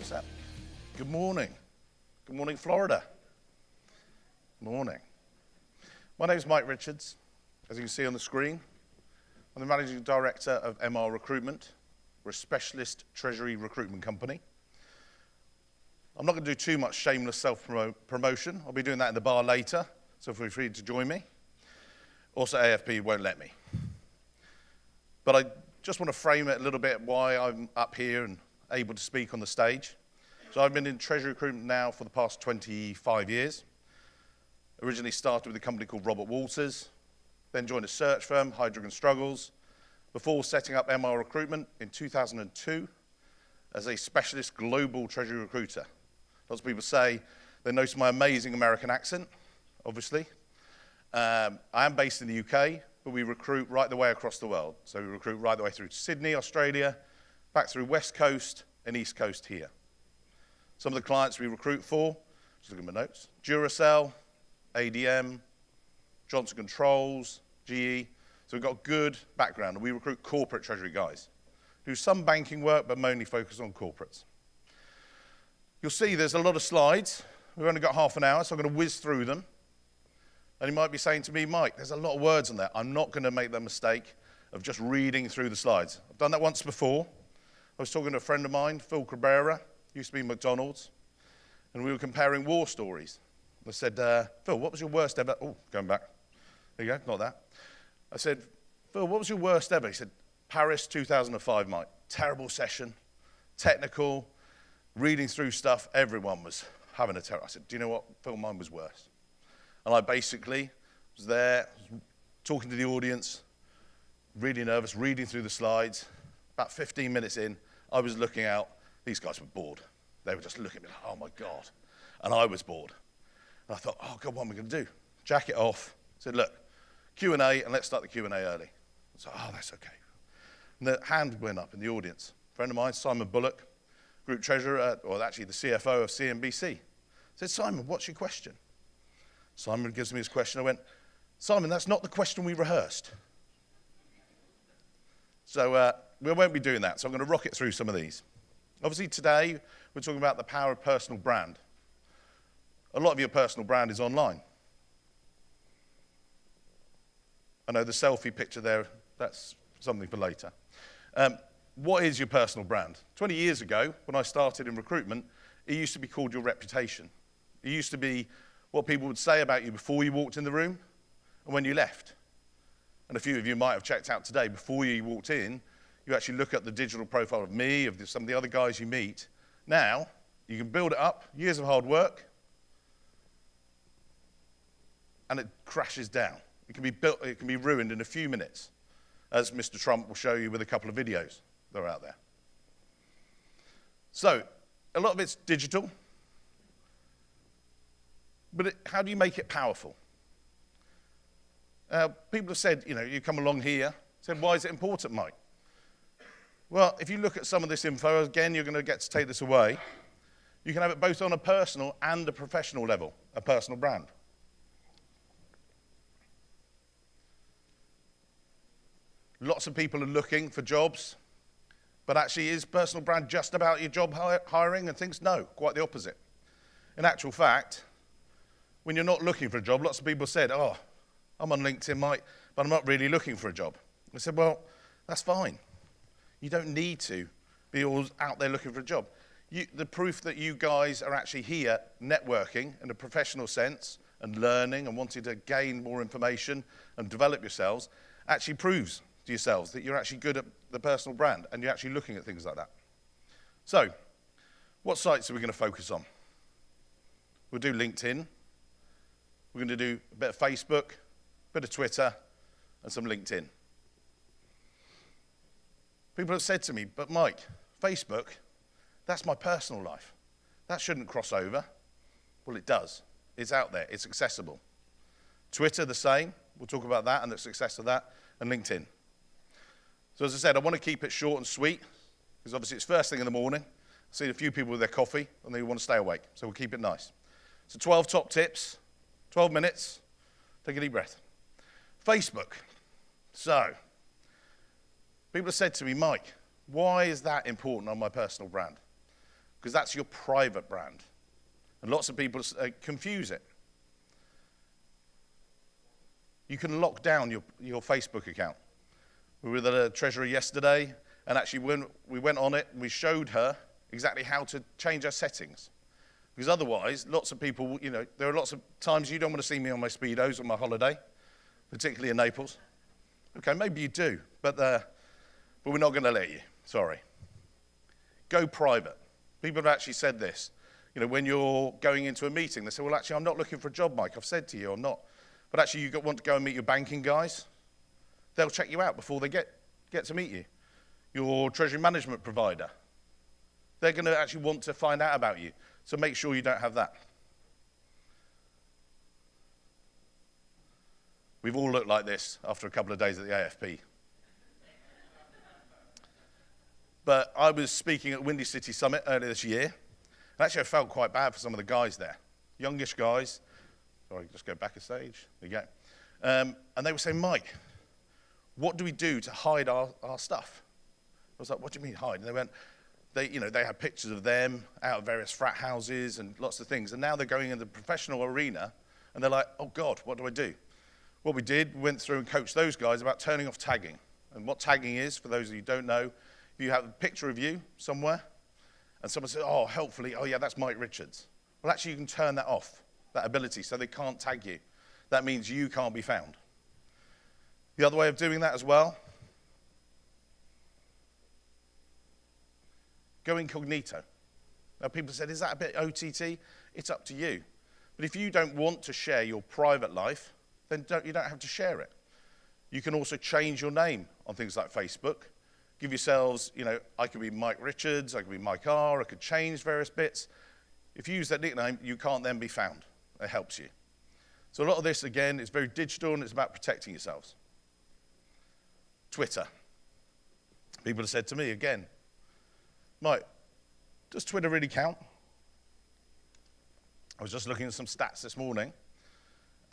What's that? Good morning. Good morning, Florida. Morning. My name is Mike Richards. As you can see on the screen, I'm the Managing Director of MR Recruitment. We're a specialist Treasury recruitment company. I'm not going to do too much shameless self-promotion. I'll be doing that in the bar later, so feel free to join me. Also, AFP won't let me. But I just want to frame it a little bit why I'm up here and able to speak on the stage. So I've been in Treasury recruitment now for the past 25 years. Originally started with a company called Robert Walters, then joined a search firm, Heidrick & Struggles, before setting up MR Recruitment in 2002 as a specialist global Treasury recruiter. Lots of people say they notice my amazing American accent, obviously. I am based in the UK, but we recruit right the way across the world. So we recruit right the way through to Sydney, Australia, back through West Coast and East Coast here. Some of the clients we recruit for, just look at my notes, Duracell, ADM, Johnson Controls, GE. So we've got a good background, and we recruit corporate Treasury guys. Do some banking work, but mainly focus on corporates. You'll see there's a lot of slides. We've only got half an hour, so I'm going to whiz through them. And you might be saying to me, Mike, there's a lot of words on there. I'm not going to make the mistake of just reading through the slides. I've done that once before. I was talking to a friend of mine, Phil Cabrera, used to be McDonald's, and we were comparing war stories. I said, Phil, what was your worst ever? Oh, going back. There you go, not that. I said, Phil, what was your worst ever? He said, Paris 2005, Mike. Terrible session, technical, reading through stuff. Everyone was having a terrible. I said, do you know what? Phil, mine was worse. And I basically was there, talking to the audience, really nervous, reading through the slides. About 15 minutes in, I was looking out. These guys were bored. They were just looking at me like, oh my God. And I was bored. And I thought, oh God, what am I going to do? Jack it off. I said, look, Q&A, and let's start the Q&A early. I said, oh, that's okay. And the hand went up in the audience. A friend of mine, Simon Bullock, Group Treasurer, or actually the CFO of CNBC. I said, Simon, what's your question? Simon gives me his question. I went, Simon, that's not the question we rehearsed. So we won't be doing that, so I'm going to rocket through some of these. Obviously today, we're talking about the power of personal brand. A lot of your personal brand is online. I know the selfie picture there, that's something for later. What is your personal brand? 20 years ago, when I started in recruitment, it used to be called your reputation. It used to be what people would say about you before you walked in the room and when you left. And a few of you might have checked out today, before you walked in, you actually look at the digital profile of me, of some of the other guys you meet. Now, you can build it up, years of hard work, and it crashes down. It can be built, it can be ruined in a few minutes, as Mr. Trump will show you with a couple of videos that are out there. So, a lot of it's digital, but how do you make it powerful? People have said, you know, you come along here, said, why is it important, Mike? Well, if you look at some of this info, again, you're going to get to take this away. You can have it both on a personal and a professional level, a personal brand. Lots of people are looking for jobs, but actually is personal brand just about your job hiring and things? No, quite the opposite. In actual fact, when you're not looking for a job, lots of people said, oh, I'm on LinkedIn, Mike, but I'm not really looking for a job. I said, well, that's fine. You don't need to be all out there looking for a job. The proof that you guys are actually here networking in a professional sense and learning and wanting to gain more information and develop yourselves actually proves to yourselves that you're actually good at the personal brand and you're actually looking at things like that. So, what sites are we going to focus on? We'll do LinkedIn. We're going to do a bit of Facebook, a bit of Twitter, and some LinkedIn. People have said to me, but Mike, Facebook, that's my personal life. That shouldn't cross over. Well, it does. It's out there. It's accessible. Twitter, the same. We'll talk about that and the success of that, and LinkedIn. So as I said, I want to keep it short and sweet, because obviously it's first thing in the morning. I've seen a few people with their coffee, and they want to stay awake, so we'll keep it nice. So 12 top tips, 12 minutes. Take a deep breath. Facebook. So, people have said to me, Mike, why is that important on my personal brand? because that's your private brand. And lots of people confuse it. You can lock down your Facebook account. We were at a Treasury yesterday, and actually when we went on it, we showed her exactly how to change our settings. Because otherwise, lots of people, there are lots of times you don't want to see me on my Speedos on my holiday, particularly in Naples. Okay, maybe you do, but we're not going to let you. Sorry. Go private. People have actually said this. When you're going into a meeting, they say, well, actually, I'm not looking for a job, Mike. I've said to you, I'm not. But actually, you want to go and meet your banking guys. They'll check you out before they get to meet you. Your treasury management provider. They're going to actually want to find out about you. So make sure you don't have that. We've all looked like this after a couple of days at the AFP. But I was speaking at Windy City Summit earlier this year. And actually, I felt quite bad for some of the guys there. Youngish guys. Sorry, just go back a stage. There you go. And they were saying, Mike, what do we do to hide our stuff? I was like, what do you mean hide? And they went, they had pictures of them out of various frat houses and lots of things. And now they're going in the professional arena, and they're like, oh, God, what do I do? What we did, we went through and coached those guys about turning off tagging. And what tagging is, for those of you who don't know, if you have a picture of you somewhere, and someone says, oh, helpfully, oh, yeah, that's Mike Richards. Well, actually, you can turn that off, that ability, so they can't tag you. That means you can't be found. The other way of doing that as well, go incognito. Now, people said, is that a bit OTT? It's up to you. But if you don't want to share your private life, then you don't have to share it. You can also change your name on things like Facebook. Give yourselves, I could be Mike Richards, I could be Mike R, I could change various bits. If you use that nickname, you can't then be found. It helps you. So a lot of this, again, is very digital, and it's about protecting yourselves. Twitter. People have said to me, again, Mike, does Twitter really count? I was just looking at some stats this morning,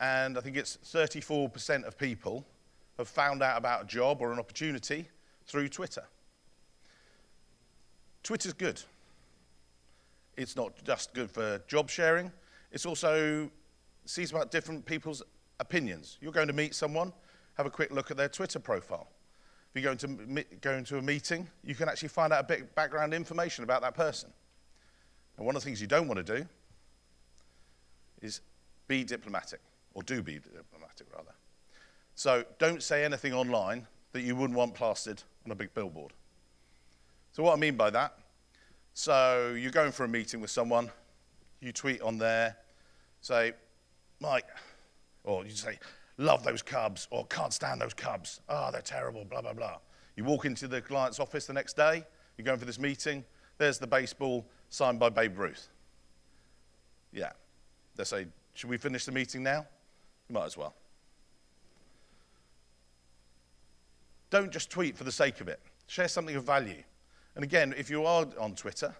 and I think it's 34% of people have found out about a job or an opportunity through Twitter. Twitter's good. It's not just good for job sharing, it's also sees about different people's opinions. You're going to meet someone, have a quick look at their Twitter profile. If you go into a meeting, you can actually find out a bit of background information about that person. And one of the things you don't want to do is be diplomatic, or do be diplomatic, rather. So don't say anything online that you wouldn't want plastered on a big billboard. So what I mean by that, so you're going for a meeting with someone, you tweet on there, say, Mike, or you say, love those Cubs, or can't stand those Cubs. Oh, they're terrible, blah, blah, blah. You walk into the client's office the next day, you're going for this meeting, there's the baseball signed by Babe Ruth. Yeah. They say, should we finish the meeting now? You might as well. Don't just tweet for the sake of it. Share something of value. And again, if you are on Twitter,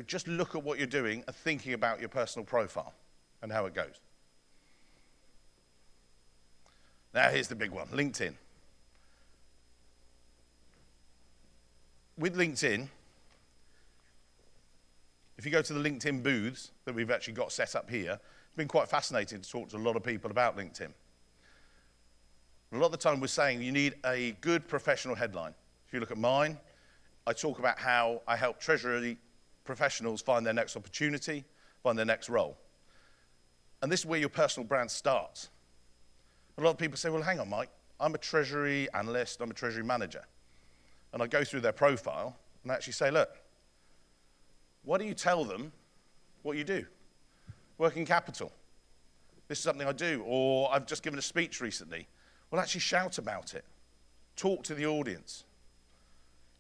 just look at what you're doing and thinking about your personal profile and how it goes. Now, here's the big one, LinkedIn. With LinkedIn, if you go to the LinkedIn booths that we've actually got set up here, it's been quite fascinating to talk to a lot of people about LinkedIn. A lot of the time we're saying you need a good professional headline. If you look at mine, I talk about how I help Treasury professionals find their next opportunity, find their next role. And this is where your personal brand starts. A lot of people say, well, hang on, Mike, I'm a Treasury analyst, I'm a Treasury manager. And I go through their profile and I actually say, look, why don't you tell them what you do? Working capital. This is something I do. Or I've just given a speech recently. Well, actually shout about it. Talk to the audience.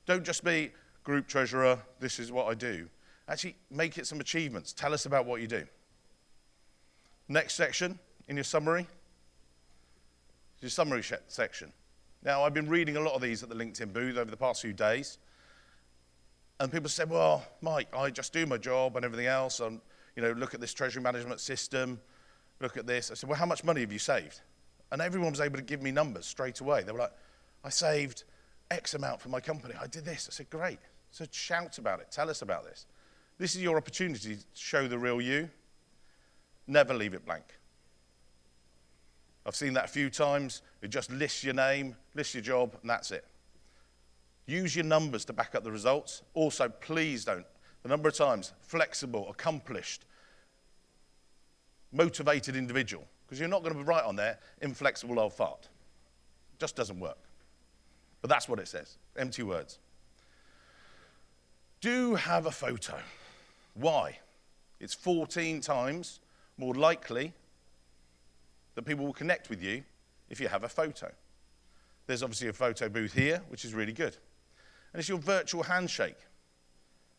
Don't just be group treasurer, this is what I do. Actually, make it some achievements. Tell us about what you do. Next section in your summary is your summary section. Now, I've been reading a lot of these at the LinkedIn booth over the past few days. And people said, well, Mike, I just do my job and everything else. And, look at this treasury management system. Look at this. I said, well, how much money have you saved? And everyone was able to give me numbers straight away. They were like, I saved X amount for my company. I did this. I said, great. So shout about it. Tell us about this. This is your opportunity to show the real you. Never leave it blank. I've seen that a few times. It just lists your name, lists your job, and that's it. Use your numbers to back up the results. Also, please don't. The number of times, flexible, accomplished, motivated individual, because you're not going to write on there, inflexible old fart. It just doesn't work. But that's what it says, empty words. Do have a photo. Why? It's 14 times more likely that people will connect with you if you have a photo. There's obviously a photo booth here, which is really good. And it's your virtual handshake.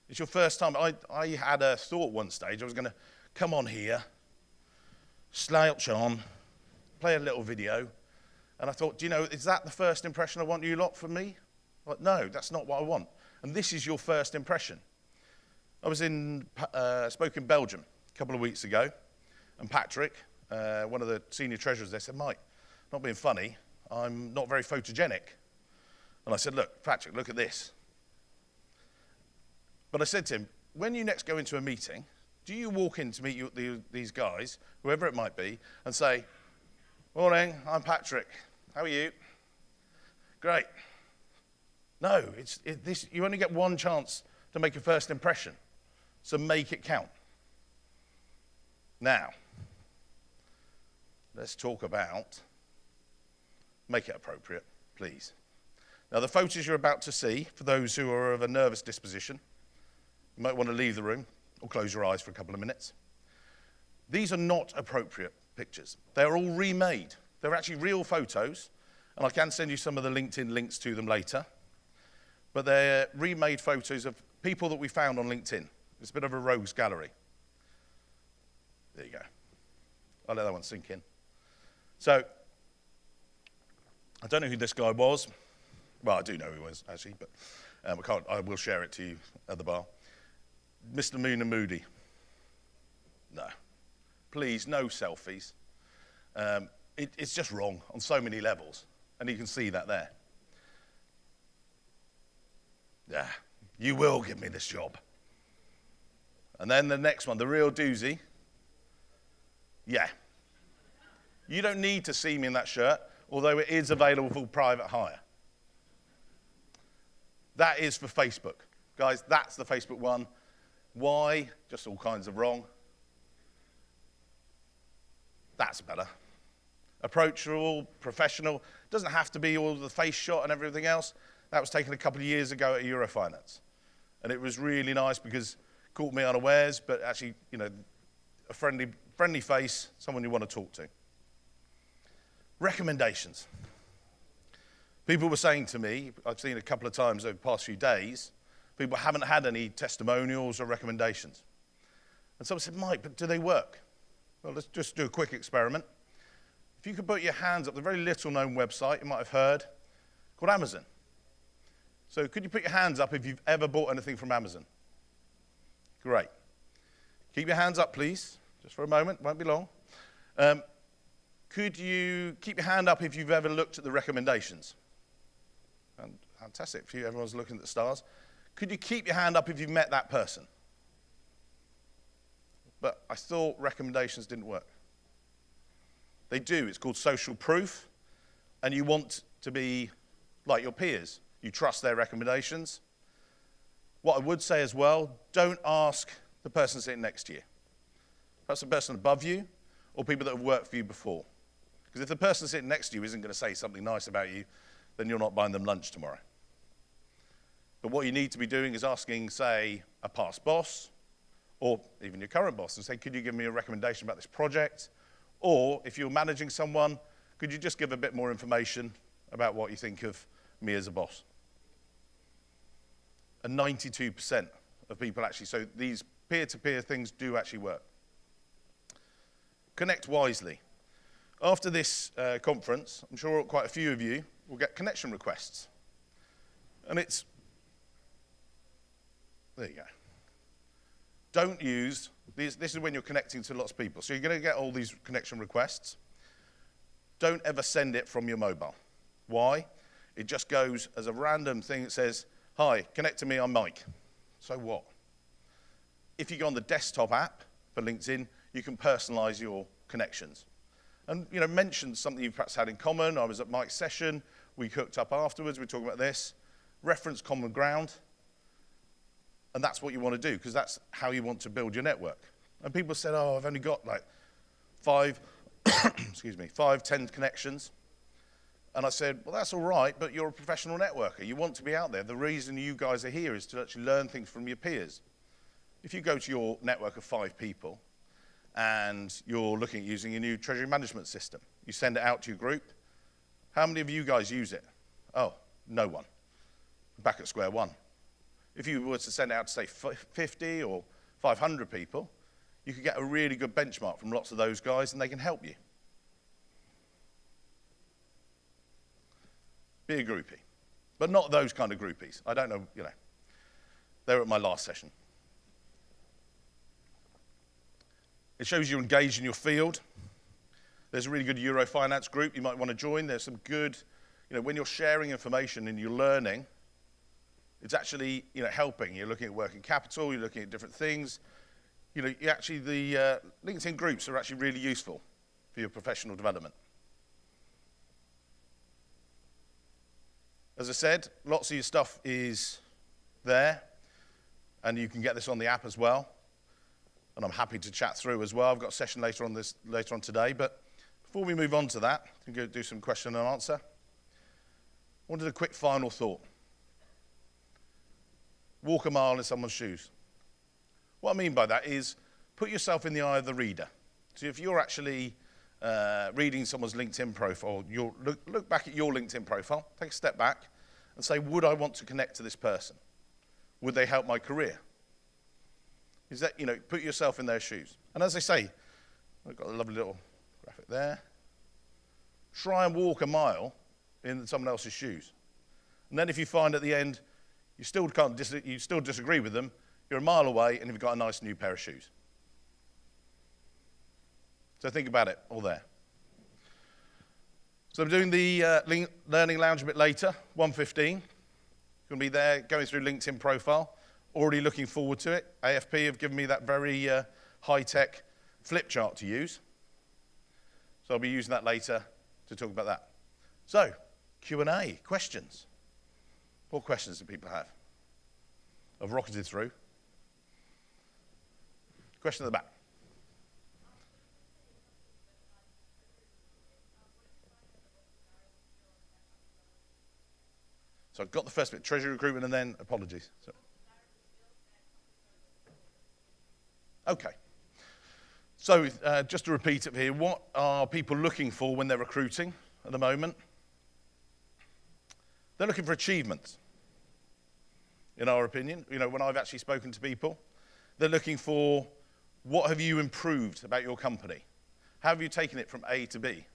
It's your first time. I had a thought one stage, I was going to come on here, slouch on, play a little video, and I thought, do you know, is that the first impression I want you lot from me? Like, no, that's not what I want. And this is your first impression. I was spoke in Belgium a couple of weeks ago, and Patrick, one of the senior treasurers there, said, Mike, not being funny, I'm not very photogenic. And I said, look, Patrick, look at this. But I said to him, when you next go into a meeting, do you walk in to meet these guys, whoever it might be, and say, morning, I'm Patrick. How are you? Great. No, you only get one chance to make a first impression, so make it count. Now, let's talk about, make it appropriate, please. Now, the photos you're about to see, for those who are of a nervous disposition, you might want to leave the room or close your eyes for a couple of minutes. These are not appropriate pictures. They're all remade. They're actually real photos, and I can send you some of the LinkedIn links to them later. But they're remade photos of people that we found on LinkedIn. It's a bit of a rogues gallery. There you go. I'll let that one sink in. So, I don't know who this guy was. Well, I do know who he was, actually, but I will share it to you at the bar. Mr. Moon and Moody. No. Please, no selfies. It's just wrong on so many levels, and you can see that there. Yeah, you will give me this job. And then the next one, the real doozy. Yeah. You don't need to see me in that shirt, although it is available for private hire. That is for Facebook. Guys, that's the Facebook one. Why? Just all kinds of wrong. That's better. Approachable, professional. Doesn't have to be all the face shot and everything else. That was taken a couple of years ago at Eurofinance. And it was really nice because it caught me unawares, but actually, you know, a friendly face, someone you want to talk to. Recommendations. People were saying to me, I've seen a couple of times over the past few days, people haven't had any testimonials or recommendations. And someone said, Mike, but do they work? Well, let's just do a quick experiment. If you could put your hands up, the very little known website you might have heard, called Amazon. So could you put your hands up if you've ever bought anything from Amazon? Great. Keep your hands up, please, just for a moment, won't be long. Could you keep your hand up if you've ever looked at the recommendations? Fantastic, everyone's looking at the stars. Could you keep your hand up if you've met that person? But I thought recommendations didn't work. They do, it's called social proof, and you want to be like your peers. You trust their recommendations. What I would say as well, don't ask the person sitting next to you. Perhaps the person above you, or people that have worked for you before. Because if the person sitting next to you isn't going to say something nice about you, then you're not buying them lunch tomorrow. But what you need to be doing is asking, say, a past boss, or even your current boss, and say, could you give me a recommendation about this project? Or if you're managing someone, could you just give a bit more information about what you think of me as a boss? And 92% of people actually, so these peer-to-peer things do actually work. Connect wisely. After this conference, I'm sure quite a few of you will get connection requests. And it's, there you go. Don't use, this is when you're connecting to lots of people. So you're going to get all these connection requests. Don't ever send it from your mobile. Why? It just goes as a random thing that says, hi, connect to me, I'm Mike. So what? if you go on the desktop app for LinkedIn, you can personalize your connections. And mention something you perhaps had in common. I was at Mike's session. We hooked up afterwards. We were talking about this. Reference common ground. And that's what you want to do, because that's how you want to build your network. And people said, oh, I've only got like 5, 10 connections. And I said, well, that's all right, but you're a professional networker. You want to be out there. The reason you guys are here is to actually learn things from your peers. If you go to your network of 5 people, and you're looking at using a new treasury management system, you send it out to your group. How many of you guys use it? Oh, no one. Back at square one. If you were to send it out to, say, 50 or 500 people, you could get a really good benchmark from lots of those guys, and they can help you. Be a groupie. But not those kind of groupies. I don't know, They were at my last session. It shows you're engaged in your field. There's a really good Eurofinance group you might want to join. There's some good, when you're sharing information and you're learning, it's actually, helping. You're looking at working capital, you're looking at different things. The LinkedIn groups are actually really useful for your professional development. As I said, lots of your stuff is there, and you can get this on the app as well. And I'm happy to chat through as well. I've got a session later on today. But before we move on to that, I'm going to do some question and answer. I wanted a quick final thought. Walk a mile in someone's shoes. What I mean by that is put yourself in the eye of the reader. So if you're actually reading someone's LinkedIn profile, you'll look back at your LinkedIn profile, take a step back, and say, would I want to connect to this person? Would they help my career? Is that, put yourself in their shoes. And as I say, I've got a lovely little graphic there. Try and walk a mile in someone else's shoes. And then if you find at the end, you still disagree with them, you're a mile away and you've got a nice new pair of shoes. So think about it, all there. So I'm doing the Learning Lounge a bit later, 1:15. Going to be there going through LinkedIn profile. Already looking forward to it. AFP have given me that very high-tech flip chart to use. So I'll be using that later to talk about that. So, Q&A, questions. What questions do people have? I've rocketed through. Question at the back. So I've got the first bit, treasury recruitment, and then apologies. So. Okay. So just to repeat it here, what are people looking for when they're recruiting at the moment? They're looking for achievements, in our opinion. When I've actually spoken to people, they're looking for what have you improved about your company? How have you taken it from A to B?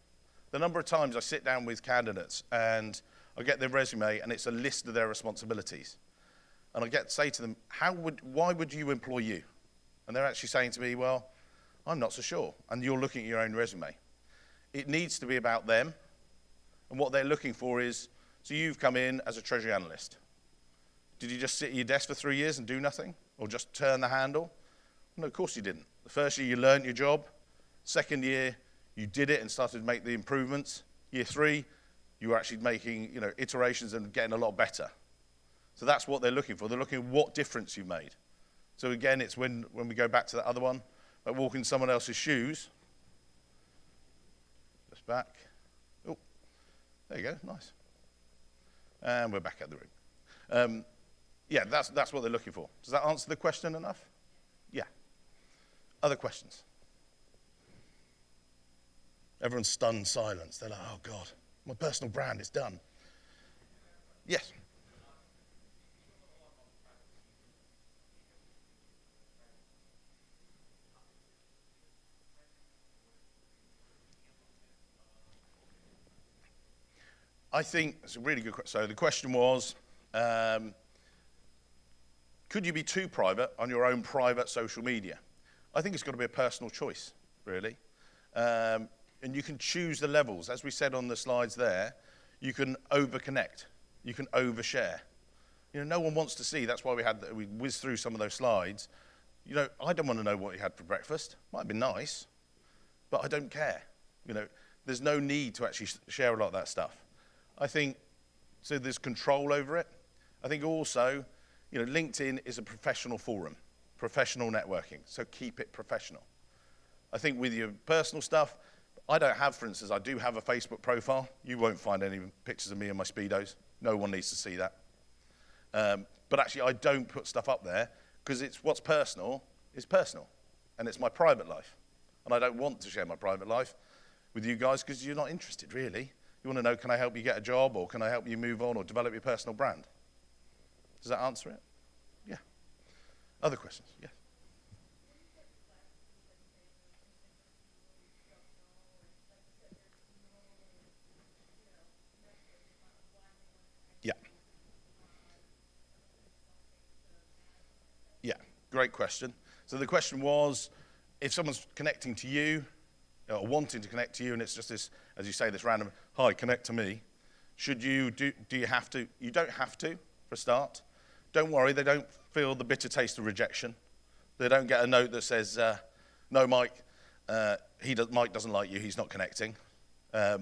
The number of times I sit down with candidates and I get their resume and it's a list of their responsibilities. And I get to say to them, why would you employ you? And they're actually saying to me, well, I'm not so sure. And you're looking at your own resume. It needs to be about them. And what they're looking for is, so you've come in as a treasury analyst. Did you just sit at your desk for 3 years and do nothing? Or just turn the handle? No, of course you didn't. The first year you learned your job. Second year, you did it and started to make the improvements. Year 3, you were actually making iterations and getting a lot better. So that's what they're looking for. They're looking at what difference you've made. So again, it's when we go back to that other one, like walking in someone else's shoes. Just back. Oh, there you go, nice. And we're back at the room. Yeah, that's what they're looking for. Does that answer the question enough? Yeah. Other questions? Everyone's stunned silence. They're like, oh God, my personal brand is done. Yes. I think it's a really good question. So the question was, could you be too private on your own private social media? I think it's got to be a personal choice, really. And you can choose the levels. As we said on the slides there, you can over-connect. You can overshare. No one wants to see. That's why we whizzed through some of those slides. You know, I don't want to know what you had for breakfast. Might have been nice, but I don't care. You know, there's no need to actually share a lot of that stuff. I think, so there's control over it. I think also, you know, LinkedIn is a professional forum, professional networking, so keep it professional. I think with your personal stuff, I don't have, for instance, I do have a Facebook profile. You won't find any pictures of me in my Speedos. No one needs to see that. But actually, I don't put stuff up there because it's what's personal is personal, and it's my private life. And I don't want to share my private life with you guys because you're not interested, really. You want to know, can I help you get a job, or can I help you move on or develop your personal brand? Does that answer it? Yeah. Other questions? Yeah. Yeah. Yeah, great question. So the question was, if someone's connecting to you, or wanting to connect to you, and it's just this, as you say, this random, hi, connect to me, should you, do you have to? You don't have to, for a start. Don't worry, they don't feel the bitter taste of rejection. They don't get a note that says, no, Mike, Mike doesn't like you, he's not connecting.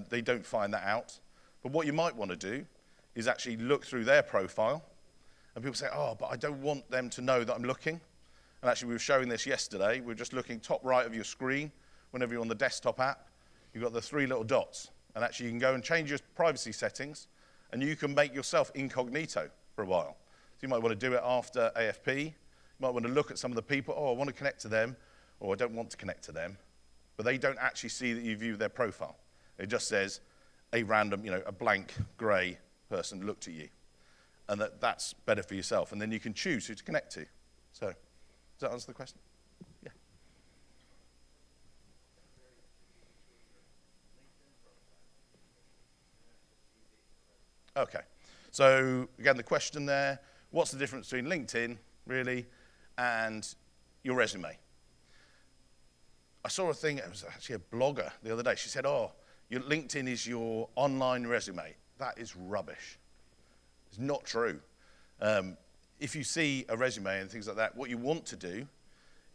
They don't find that out. But what you might want to do is actually look through their profile, and people say, oh, but I don't want them to know that I'm looking. And actually, we were showing this yesterday. We're just looking top right of your screen. Whenever you're on the desktop app, you've got the 3 little dots. And actually, you can go and change your privacy settings, and you can make yourself incognito for a while. So you might want to do it after AFP. You might want to look at some of the people. Oh, I want to connect to them, or I don't want to connect to them. But they don't actually see that you view their profile. It just says a random, you know, a blank grey person looked at you. And that's better for yourself. And then you can choose who to connect to. So, does that answer the question? Yeah. Okay. So, again, the question there, what's the difference between LinkedIn, really, and your resume? I saw a thing, it was actually a blogger the other day. She said, oh, your LinkedIn is your online resume. That is rubbish. It's not true. If you see a resume and things like that, what you want to do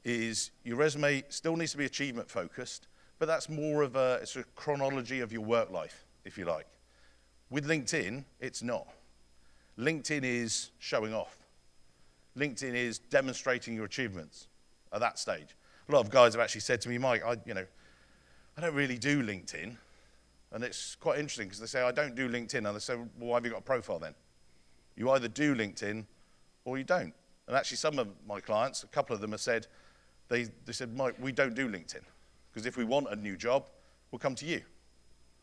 is your resume still needs to be achievement focused, but that's more of it's a chronology of your work life, if you like. With LinkedIn, it's not. LinkedIn is showing off. LinkedIn is demonstrating your achievements at that stage. A lot of guys have actually said to me, Mike, I don't really do LinkedIn. And it's quite interesting because they say, I don't do LinkedIn. And they say, well, why have you got a profile then? You either do LinkedIn or you don't. And actually some of my clients, a couple of them have said, they said, Mike, we don't do LinkedIn. Because if we want a new job, we'll come to you.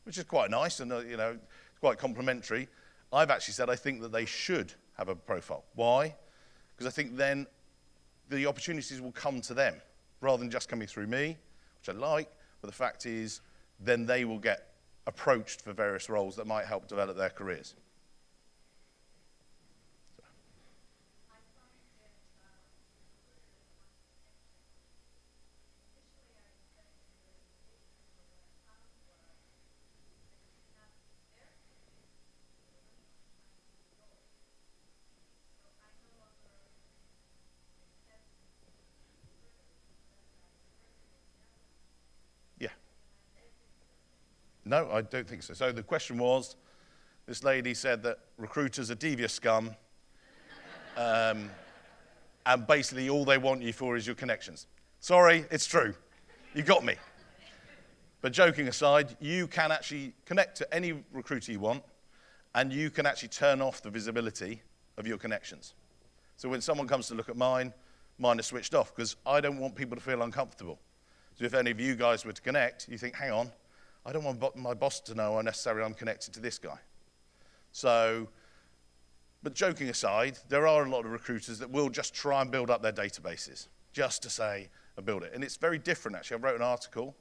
Which is quite nice and, it's quite complimentary. I've actually said I think that they should have a profile. Why? Because I think then the opportunities will come to them rather than just coming through me, which I like. But the fact is, then they will get approached for various roles that might help develop their careers. Yeah. No, I don't think so. So the question was, this lady said that recruiters are devious scum, and basically all they want you for is your connections. Sorry, it's true. You got me. But joking aside, you can actually connect to any recruiter you want, and you can actually turn off the visibility of your connections. So when someone comes to look at mine is switched off, because I don't want people to feel uncomfortable. So if any of you guys were to connect, you think, hang on, I don't want my boss to know unnecessarily I'm connected to this guy. So, but joking aside, there are a lot of recruiters that will just try and build up their databases, just to say, and build it. And it's very different, actually. I wrote an article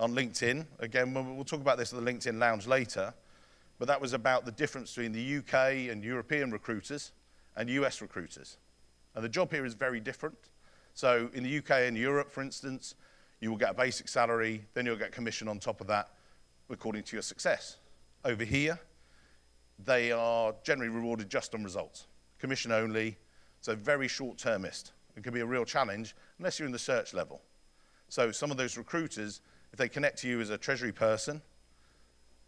on LinkedIn. Again, we'll talk about this at the LinkedIn Lounge later, but that was about the difference between the UK and European recruiters and US recruiters. And the job here is very different. So in the UK and Europe, for instance, you will get a basic salary, then you'll get commission on top of that according to your success. Over here, they are generally rewarded just on results, commission only, so very short-termist. It can be a real challenge unless you're in the search level. So some of those recruiters, if they connect to you as a Treasury person,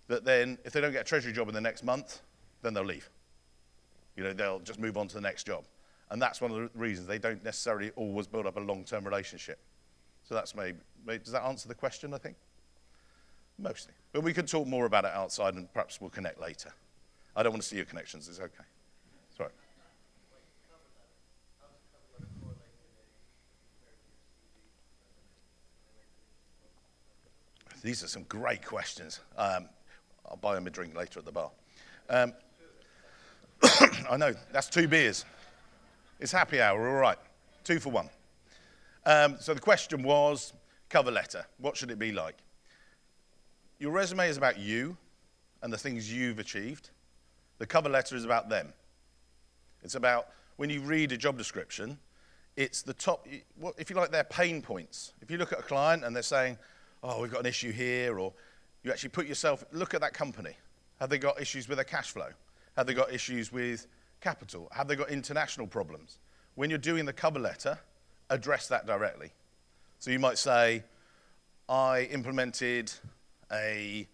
that then if they don't get a Treasury job in the next month, then they'll leave. You know, they'll just move on to the next job. And that's one of the reasons they don't necessarily always build up a long-term relationship. So that's maybe, does that answer the question, I think? Mostly. But we could talk more about it outside and perhaps we'll connect later. I don't want to see your connections, it's okay. Sorry. These are some great questions. I'll buy them a drink later at the bar. I know, that's 2 beers. It's happy hour, all right. 2 for 1. So the question was, cover letter, what should it be like? Your resume is about you and the things you've achieved. The cover letter is about them. It's about, when you read a job description, it's the top, if you like, their pain points. If you look at a client and they're saying, oh, we've got an issue here, or you actually put yourself, look at that company. Have they got issues with their cash flow? Have they got issues with capital? Have they got international problems? When you're doing the cover letter, address that directly. So you might say, I implemented a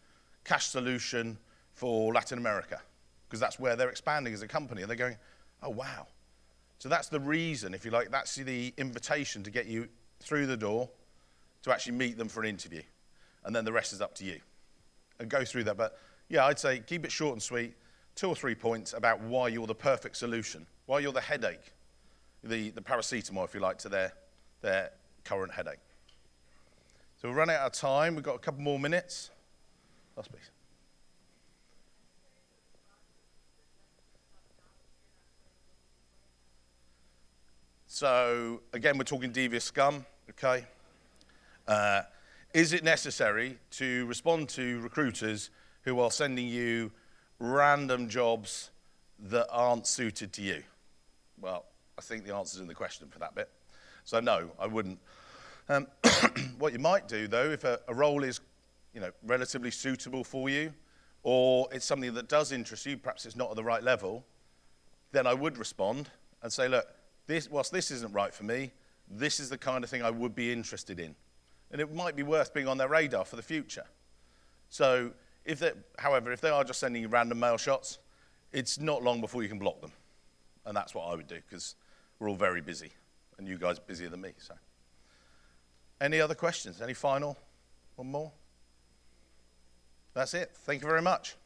cash solution for Latin America, because that's where they're expanding as a company, and they're going, oh, wow. So that's the reason, if you like, that's the invitation to get you through the door to actually meet them for an interview. And then the rest is up to you. And go through that. But yeah, I'd say keep it short and sweet, 2 or 3 points about why you're the perfect solution, why you're the headache, the paracetamol, if you like, to their current headache. So we're running out of time. We've got a couple more minutes. Last piece. So again, we're talking devious scum, okay? Is it necessary to respond to recruiters who are sending you random jobs that aren't suited to you? Well, I think the answer's in the question for that bit. So no, I wouldn't. What you might do, though, if a role is, relatively suitable for you, or it's something that does interest you, perhaps it's not at the right level, then I would respond and say, look, whilst this isn't right for me, this is the kind of thing I would be interested in. And it might be worth being on their radar for the future. So, however, if they are just sending you random mail shots, it's not long before you can block them. And that's what I would do, because we're all very busy, and you guys are busier than me. So, any other questions? Any final? One more? That's it. Thank you very much.